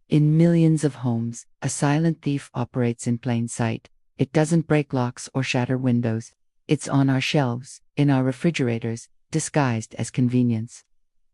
In millions of homes, a silent thief operates in plain sight. It doesn't break locks or shatter windows. It's on our shelves, in our refrigerators, disguised as convenience.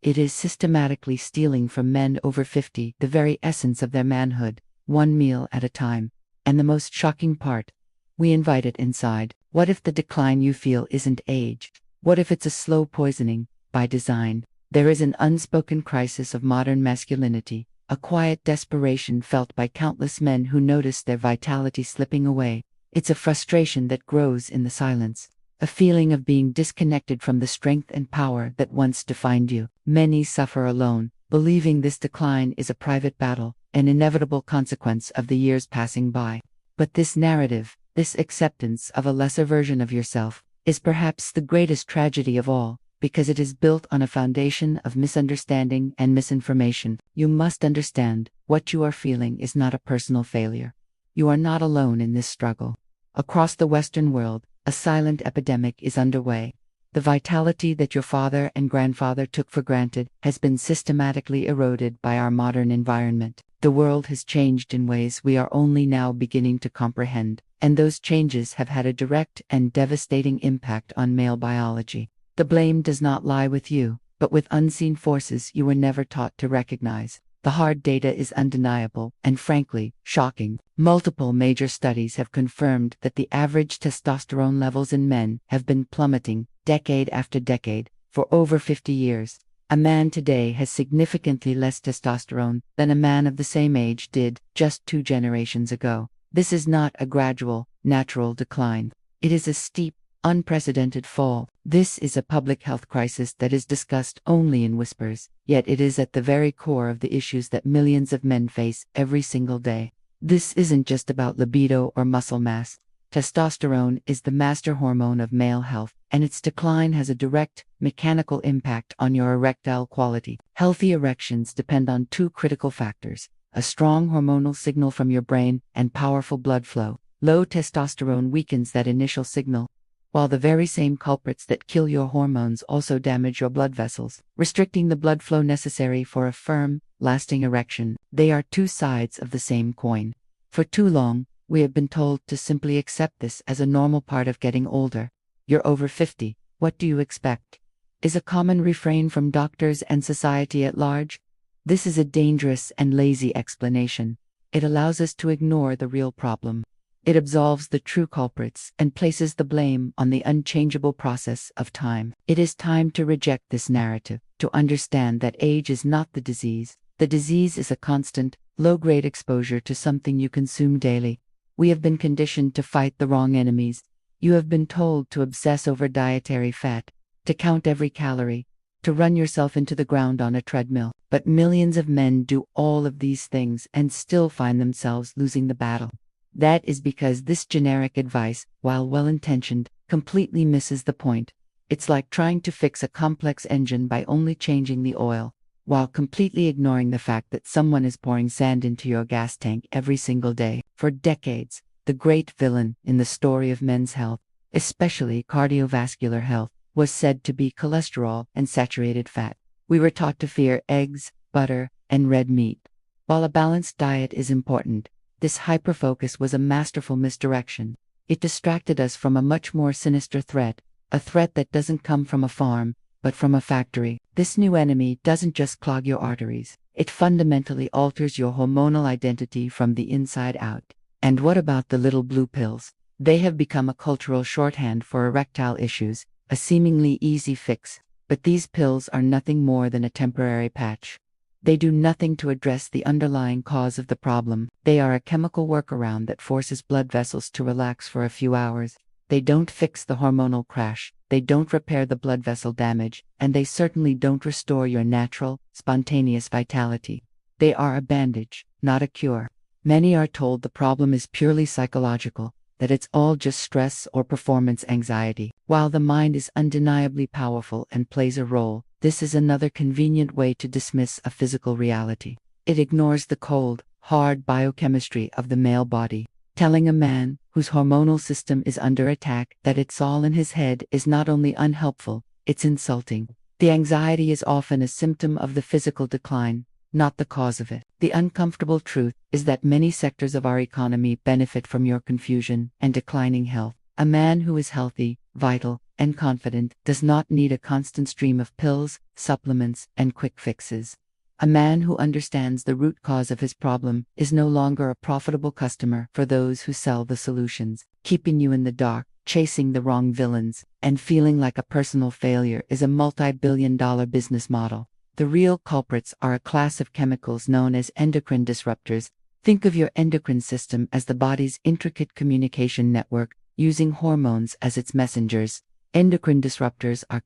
It is systematically stealing from men over 50 the very essence of their manhood, one meal at a time. And the most shocking part, we invite it inside. What if the decline you feel isn't age? What if it's a slow poisoning, by design? There is an unspoken crisis of modern masculinity, a quiet desperation felt by countless men who notice their vitality slipping away. It's a frustration that grows in the silence, a feeling of being disconnected from the strength and power that once defined you. Many suffer alone, believing this decline is a private battle, an inevitable consequence of the years passing by. But this narrative, this acceptance of a lesser version of yourself, is perhaps the greatest tragedy of all, because it is built on a foundation of misunderstanding and misinformation. You must understand, what you are feeling is not a personal failure. You are not alone in this struggle. Across the Western world, a silent epidemic is underway. The vitality that your father and grandfather took for granted has been systematically eroded by our modern environment. The world has changed in ways we are only now beginning to comprehend, and those changes have had a direct and devastating impact on male biology. The blame does not lie with you, but with unseen forces you were never taught to recognize. The hard data is undeniable and, frankly, shocking. Multiple major studies have confirmed that the average testosterone levels in men have been plummeting, decade after decade, for over 50 years. A man today has significantly less testosterone than a man of the same age did just 2 generations ago. This is not a gradual, natural decline. It is a steep, unprecedented fall. This is a public health crisis that is discussed only in whispers, yet it is at the very core of the issues that millions of men face every single day. This isn't just about libido or muscle mass. Testosterone is the master hormone of male health, and its decline has a direct, mechanical impact on your erectile quality. Healthy erections depend on 2 critical factors: a strong hormonal signal from your brain and powerful blood flow. Low testosterone weakens that initial signal, while the very same culprits that kill your hormones also damage your blood vessels, restricting the blood flow necessary for a firm, lasting erection. They are 2 sides of the same coin. For too long, we have been told to simply accept this as a normal part of getting older. You're over 50, what do you expect? Is a common refrain from doctors and society at large. This is a dangerous and lazy explanation. It allows us to ignore the real problem. It absolves the true culprits and places the blame on the unchangeable process of time. It is time to reject this narrative, to understand that age is not the disease. The disease is a constant, low-grade exposure to something you consume daily. We have been conditioned to fight the wrong enemies. You have been told to obsess over dietary fat, to count every calorie, to run yourself into the ground on a treadmill. But millions of men do all of these things and still find themselves losing the battle. That is because this generic advice, while well-intentioned, completely misses the point. It's like trying to fix a complex engine by only changing the oil, while completely ignoring the fact that someone is pouring sand into your gas tank every single day. For decades, the great villain in the story of men's health, especially cardiovascular health, was said to be cholesterol and saturated fat. We were taught to fear eggs, butter, and red meat. While a balanced diet is important, this hyperfocus was a masterful misdirection. It distracted us from a much more sinister threat, a threat that doesn't come from a farm, but from a factory. This new enemy doesn't just clog your arteries, it fundamentally alters your hormonal identity from the inside out. And what about the little blue pills? They have become a cultural shorthand for erectile issues, a seemingly easy fix. But these pills are nothing more than a temporary patch. They do nothing to address the underlying cause of the problem. They are a chemical workaround that forces blood vessels to relax for a few hours. They don't fix the hormonal crash, they don't repair the blood vessel damage, and they certainly don't restore your natural, spontaneous vitality. They are a bandage, not a cure. Many are told the problem is purely psychological, that it's all just stress or performance anxiety. While the mind is undeniably powerful and plays a role, this is another convenient way to dismiss a physical reality. It ignores the cold, hard biochemistry of the male body. Telling a man, whose hormonal system is under attack, that it's all in his head is not only unhelpful, it's insulting. The anxiety is often a symptom of the physical decline, not the cause of it. The uncomfortable truth is that many sectors of our economy benefit from your confusion and declining health. A man who is healthy, vital, and confident does not need a constant stream of pills, supplements, and quick fixes. A man who understands the root cause of his problem is no longer a profitable customer for those who sell the solutions. Keeping you in the dark, chasing the wrong villains, and feeling like a personal failure is a multi-billion-dollar business model. The real culprits are a class of chemicals known as endocrine disruptors. Think of your endocrine system as the body's intricate communication network, using hormones as its messengers. Endocrine disruptors are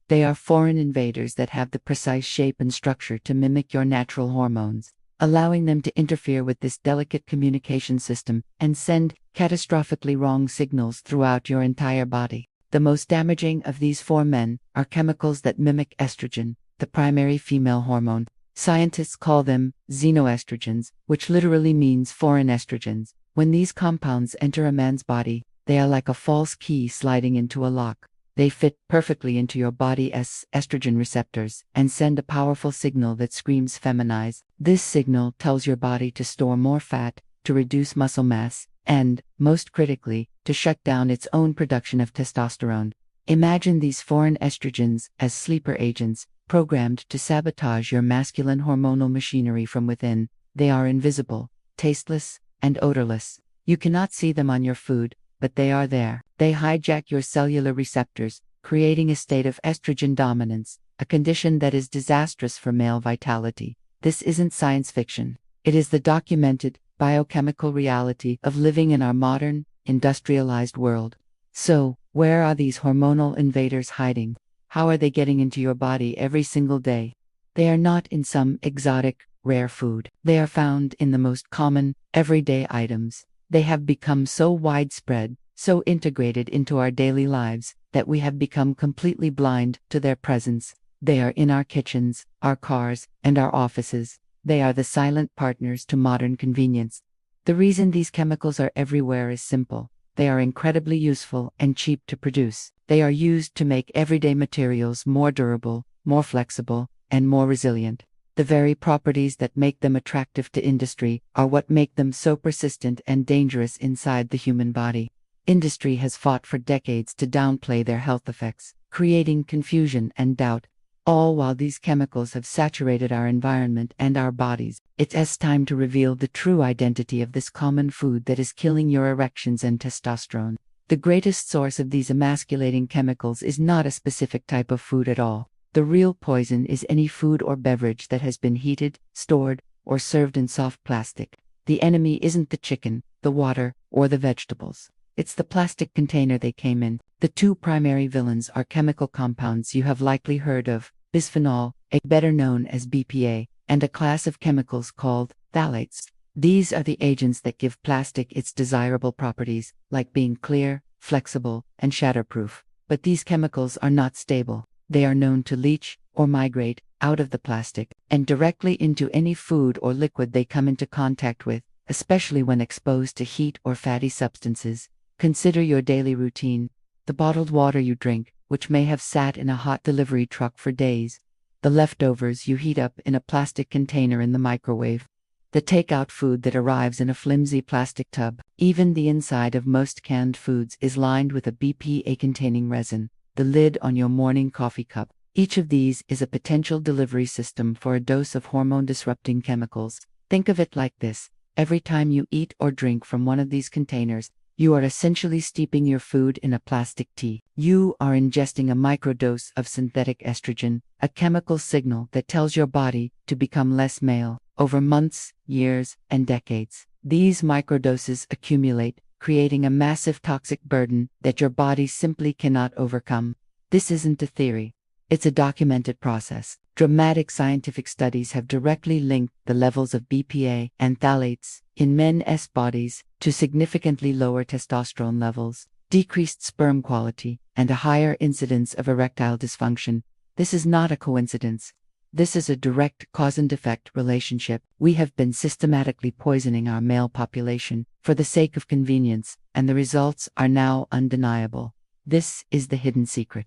they are foreign invaders that have the precise shape and structure to mimic your natural hormones, allowing them to interfere with this delicate communication system and send catastrophically wrong signals throughout your entire body. The most damaging of these four men are chemicals that mimic estrogen, the primary female hormone. Scientists call them xenoestrogens, which literally means foreign estrogens. When these compounds enter a man's body, they are like a false key sliding into a lock. They fit perfectly into your body's estrogen receptors and send a powerful signal that screams feminize. This signal tells your body to store more fat, to reduce muscle mass, and, most critically, to shut down its own production of testosterone. Imagine these foreign estrogens as sleeper agents, programmed to sabotage your masculine hormonal machinery from within. They are invisible, tasteless, and odorless. You cannot see them on your food, but they are there. They hijack your cellular receptors, creating a state of estrogen dominance, a condition that is disastrous for male vitality. This isn't science fiction. It is the documented, biochemical reality of living in our modern, industrialized world. So, where are these hormonal invaders hiding? How are they getting into your body every single day? They are not in some exotic, rare food. They are found in the most common, everyday items. They have become so widespread, so integrated into our daily lives, that we have become completely blind to their presence. They are in our kitchens, our cars, and our offices. They are the silent partners to modern convenience. The reason these chemicals are everywhere is simple. They are incredibly useful and cheap to produce. They are used to make everyday materials more durable, more flexible, and more resilient. The very properties that make them attractive to industry are what make them so persistent and dangerous inside the human body. Industry has fought for decades to downplay their health effects, creating confusion and doubt. All while these chemicals have saturated our environment and our bodies, it's time to reveal the true identity of this common food that is killing your erections and testosterone. The greatest source of these emasculating chemicals is not a specific type of food at all. The real poison is any food or beverage that has been heated, stored, or served in soft plastic. The enemy isn't the chicken, the water, or the vegetables. It's the plastic container they came in. The two primary villains are chemical compounds you have likely heard of: bisphenol A, better known as BPA, and a class of chemicals called phthalates. These are the agents that give plastic its desirable properties, like being clear, flexible, and shatterproof. But these chemicals are not stable. They are known to leach, or migrate, out of the plastic, and directly into any food or liquid they come into contact with, especially when exposed to heat or fatty substances. Consider your daily routine: the bottled water you drink, which may have sat in a hot delivery truck for days; the leftovers you heat up in a plastic container in the microwave; the takeout food that arrives in a flimsy plastic tub. Even the inside of most canned foods is lined with a BPA-containing resin, the lid on your morning coffee cup. Each of these is a potential delivery system for a dose of hormone-disrupting chemicals. Think of it like this: every time you eat or drink from one of these containers, you are essentially steeping your food in a plastic tea. You are ingesting a microdose of synthetic estrogen, a chemical signal that tells your body to become less male. Over months, years, and decades, these microdoses accumulate, creating a massive toxic burden that your body simply cannot overcome. This isn't a theory. It's a documented process. Dramatic scientific studies have directly linked the levels of BPA and phthalates in men's bodies to significantly lower testosterone levels, decreased sperm quality, and a higher incidence of erectile dysfunction. This is not a coincidence. This is a direct cause-and-effect relationship. We have been systematically poisoning our male population for the sake of convenience, and the results are now undeniable. This is the hidden secret.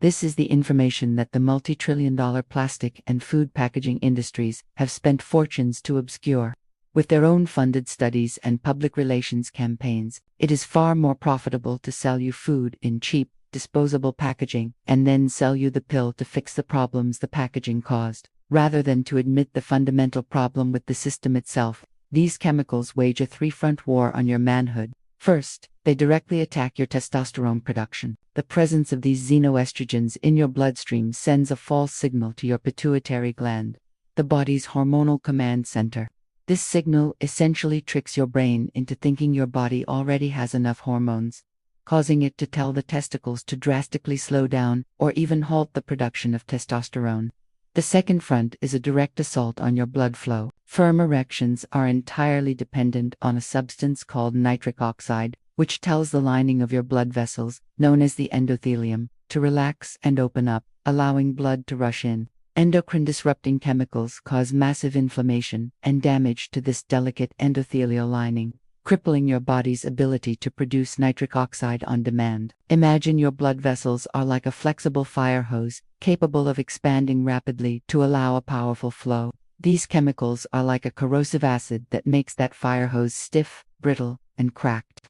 This is the information that the multi-trillion-dollar plastic and food packaging industries have spent fortunes to obscure. With their own funded studies and public relations campaigns, it is far more profitable to sell you food in cheap, disposable packaging and then sell you the pill to fix the problems the packaging caused, rather than to admit the fundamental problem with the system itself. These chemicals wage a three-front war on your manhood. First, they directly attack your testosterone production. The presence of these xenoestrogens in your bloodstream sends a false signal to your pituitary gland, the body's hormonal command center. This signal essentially tricks your brain into thinking your body already has enough hormones, causing it to tell the testicles to drastically slow down or even halt the production of testosterone. The second front is a direct assault on your blood flow. Firm erections are entirely dependent on a substance called nitric oxide, which tells the lining of your blood vessels, known as the endothelium, to relax and open up, allowing blood to rush in. Endocrine-disrupting chemicals cause massive inflammation and damage to this delicate endothelial lining, crippling your body's ability to produce nitric oxide on demand. Imagine your blood vessels are like a flexible fire hose, capable of expanding rapidly to allow a powerful flow. These chemicals are like a corrosive acid that makes that fire hose stiff, brittle, and cracked.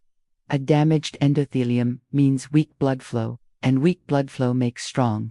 A damaged endothelium means weak blood flow, and weak blood flow makes strong,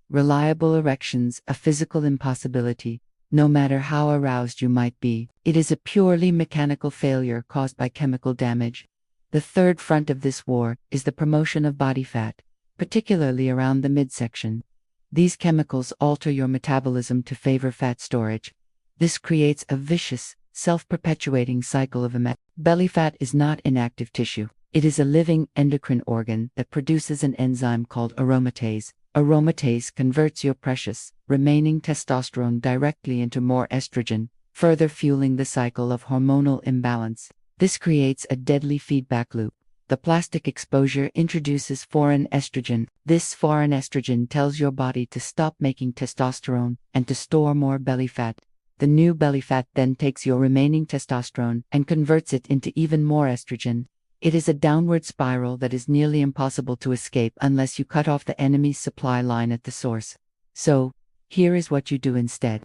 reliable erections a physical impossibility. No matter how aroused you might be, it is a purely mechanical failure caused by chemical damage. The third front of this war is the promotion of body fat, particularly around the midsection. These chemicals alter your metabolism to favor fat storage. This creates a vicious, self-perpetuating cycle of belly fat is not inactive tissue. It is a living endocrine organ that produces an enzyme called aromatase. Aromatase converts your precious, remaining testosterone directly into more estrogen, further fueling the cycle of hormonal imbalance. This creates a deadly feedback loop. The plastic exposure introduces foreign estrogen. This foreign estrogen tells your body to stop making testosterone and to store more belly fat. The new belly fat then takes your remaining testosterone and converts it into even more estrogen. It is a downward spiral that is nearly impossible to escape unless you cut off the enemy's supply line at the source. So, here is what you do instead.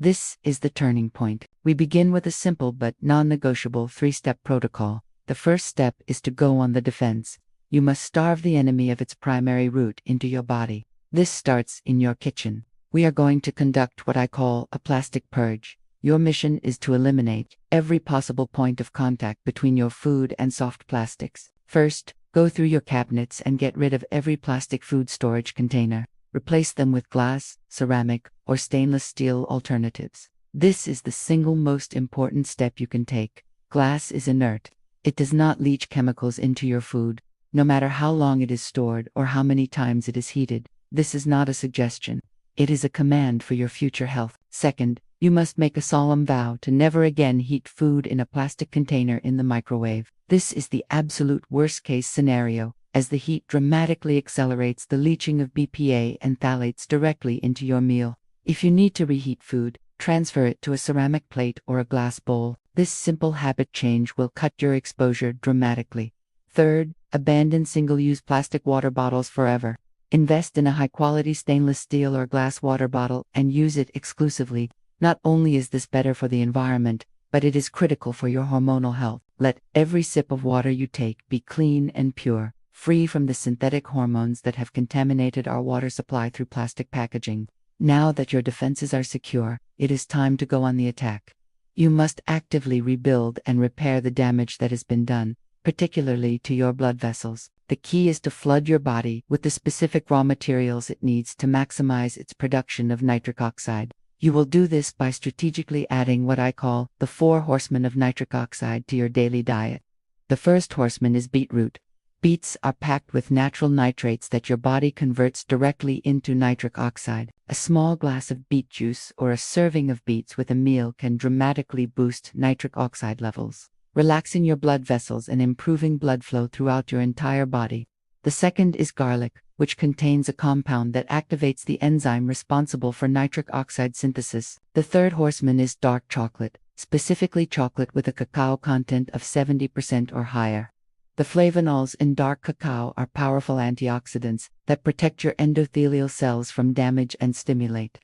This is the turning point. We begin with a simple but non-negotiable three-step protocol. The first step is to go on the defense. You must starve the enemy of its primary route into your body. This starts in your kitchen. We are going to conduct what I call a plastic purge. Your mission is to eliminate every possible point of contact between your food and soft plastics. First, go through your cabinets and get rid of every plastic food storage container. Replace them with glass, ceramic, or stainless steel alternatives. This is the single most important step you can take. Glass is inert. It does not leach chemicals into your food, no matter how long it is stored or how many times it is heated. This is not a suggestion. It is a command for your future health. Second, you must make a solemn vow to never again heat food in a plastic container in the microwave. This is the absolute worst-case scenario, as the heat dramatically accelerates the leaching of BPA and phthalates directly into your meal. If you need to reheat food, transfer it to a ceramic plate or a glass bowl. This simple habit change will cut your exposure dramatically. Third, abandon single-use plastic water bottles forever. Invest in a high-quality stainless steel or glass water bottle and use it exclusively. Not only is this better for the environment, but it is critical for your hormonal health. Let every sip of water you take be clean and pure, free from the synthetic hormones that have contaminated our water supply through plastic packaging. Now that your defenses are secure, it is time to go on the attack. You must actively rebuild and repair the damage that has been done, particularly to your blood vessels. The key is to flood your body with the specific raw materials it needs to maximize its production of nitric oxide. You will do this by strategically adding what I call the 4 horsemen of nitric oxide to your daily diet. The first horseman is beetroot. Beets are packed with natural nitrates that your body converts directly into nitric oxide. A small glass of beet juice or a serving of beets with a meal can dramatically boost nitric oxide levels, relaxing your blood vessels and improving blood flow throughout your entire body. The second is garlic, which contains a compound that activates the enzyme responsible for nitric oxide synthesis. The third horseman is dark chocolate, specifically chocolate with a cacao content of 70% or higher. The flavonols in dark cacao are powerful antioxidants that protect your endothelial cells from damage and stimulate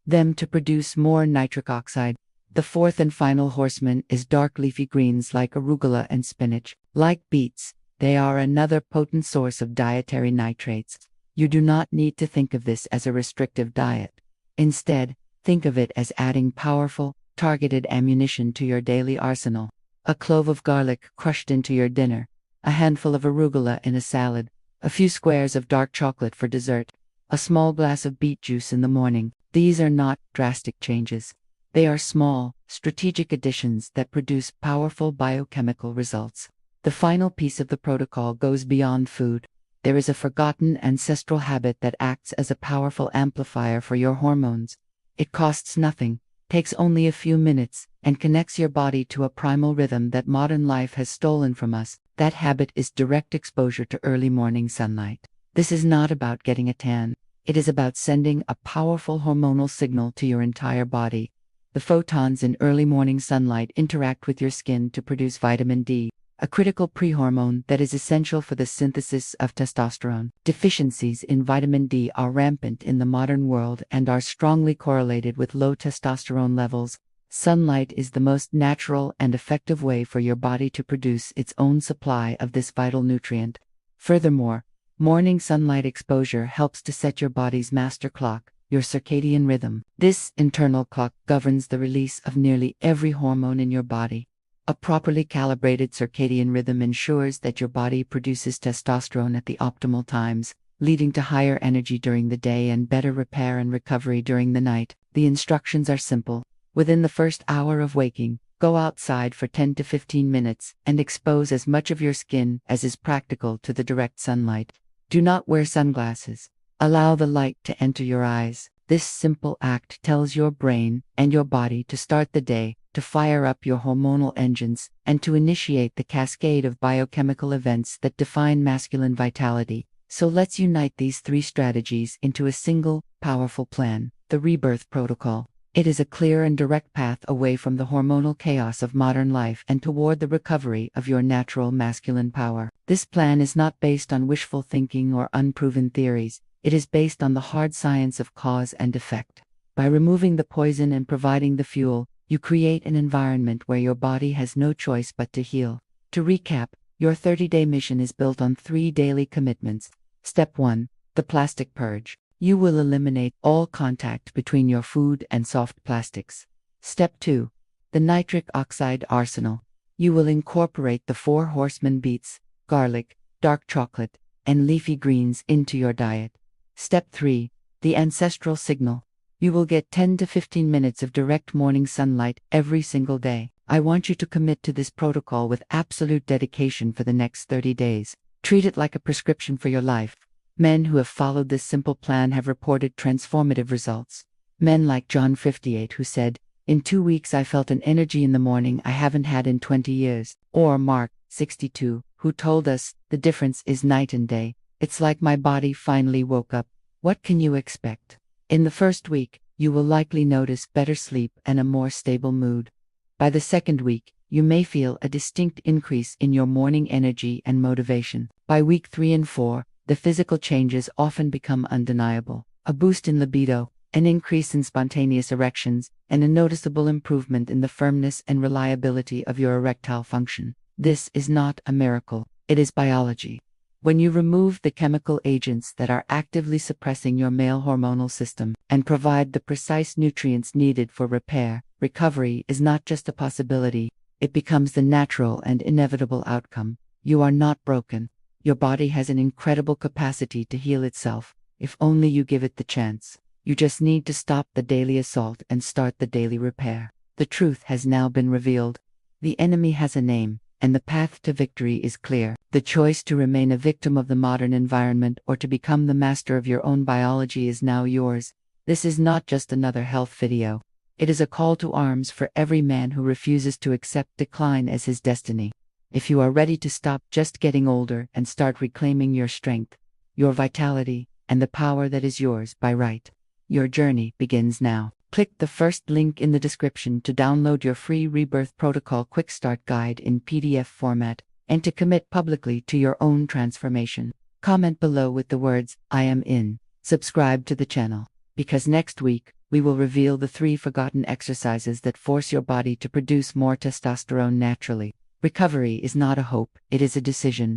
them to produce more nitric oxide. The fourth and final horseman is dark leafy greens like arugula and spinach. Like beets, they are another potent source of dietary nitrates. You do not need to think of this as a restrictive diet. Instead, think of it as adding powerful, targeted ammunition to your daily arsenal. A clove of garlic crushed into your dinner, a handful of arugula in a salad, a few squares of dark chocolate for dessert, a small glass of beet juice in the morning. These are not drastic changes. They are small, strategic additions that produce powerful biochemical results. The final piece of the protocol goes beyond food. There is a forgotten ancestral habit that acts as a powerful amplifier for your hormones. It costs nothing, takes only a few minutes, and connects your body to a primal rhythm that modern life has stolen from us. That habit is direct exposure to early morning sunlight. This is not about getting a tan. It is about sending a powerful hormonal signal to your entire body. The photons in early morning sunlight interact with your skin to produce vitamin D, a critical prehormone that is essential for the synthesis of testosterone. Deficiencies in vitamin D are rampant in the modern world and are strongly correlated with low testosterone levels. Sunlight is the most natural and effective way for your body to produce its own supply of this vital nutrient. Furthermore, morning sunlight exposure helps to set your body's master clock, your circadian rhythm. This internal clock governs the release of nearly every hormone in your body. A properly calibrated circadian rhythm ensures that your body produces testosterone at the optimal times, leading to higher energy during the day and better repair and recovery during the night. The instructions are simple. Within the first hour of waking, go outside for 10 to 15 minutes and expose as much of your skin as is practical to the direct sunlight. Do not wear sunglasses. Allow the light to enter your eyes. This simple act tells your brain and your body to start the day, to fire up your hormonal engines, and to initiate the cascade of biochemical events that define masculine vitality. So let's unite these three strategies into a single, powerful plan: the Rebirth Protocol. It is a clear and direct path away from the hormonal chaos of modern life and toward the recovery of your natural masculine power. This plan is not based on wishful thinking or unproven theories. It is based on the hard science of cause and effect. By removing the poison and providing the fuel, you create an environment where your body has no choice but to heal. To recap, your 30-day mission is built on 3 daily commitments. Step 1. The plastic purge. You will eliminate all contact between your food and soft plastics. Step 2. The nitric oxide arsenal. You will incorporate the 4 horsemen: beets, garlic, dark chocolate, and leafy greens into your diet. Step 3. The ancestral signal. You will get 10 to 15 minutes of direct morning sunlight every single day. I want you to commit to this protocol with absolute dedication for the next 30 days. Treat it like a prescription for your life. Men who have followed this simple plan have reported transformative results. Men like John, 58, who said, "In 2 weeks I felt an energy in the morning I haven't had in 20 years. Or Mark, 62, who told us, "The difference is night and day. It's like my body finally woke up." What can you expect? In the first week, you will likely notice better sleep and a more stable mood. By the second week, you may feel a distinct increase in your morning energy and motivation. By week 3 and 4, the physical changes often become undeniable. A boost in libido, an increase in spontaneous erections, and a noticeable improvement in the firmness and reliability of your erectile function. This is not a miracle, it is biology. When you remove the chemical agents that are actively suppressing your male hormonal system and provide the precise nutrients needed for repair, recovery is not just a possibility, it becomes the natural and inevitable outcome. You are not broken. Your body has an incredible capacity to heal itself, if only you give it the chance. You just need to stop the daily assault and start the daily repair. The truth has now been revealed. The enemy has a name, and the path to victory is clear. The choice to remain a victim of the modern environment or to become the master of your own biology is now yours. This is not just another health video. It is a call to arms for every man who refuses to accept decline as his destiny. If you are ready to stop just getting older and start reclaiming your strength, your vitality, and the power that is yours by right, your journey begins now. Click the first link in the description to download your free Rebirth Protocol Quick Start Guide in PDF format. and to commit publicly to your own transformation. Comment below with the words, "I am in." Subscribe to the channel, because next week, we will reveal the 3 forgotten exercises that force your body to produce more testosterone naturally. Recovery is not a hope, it is a decision.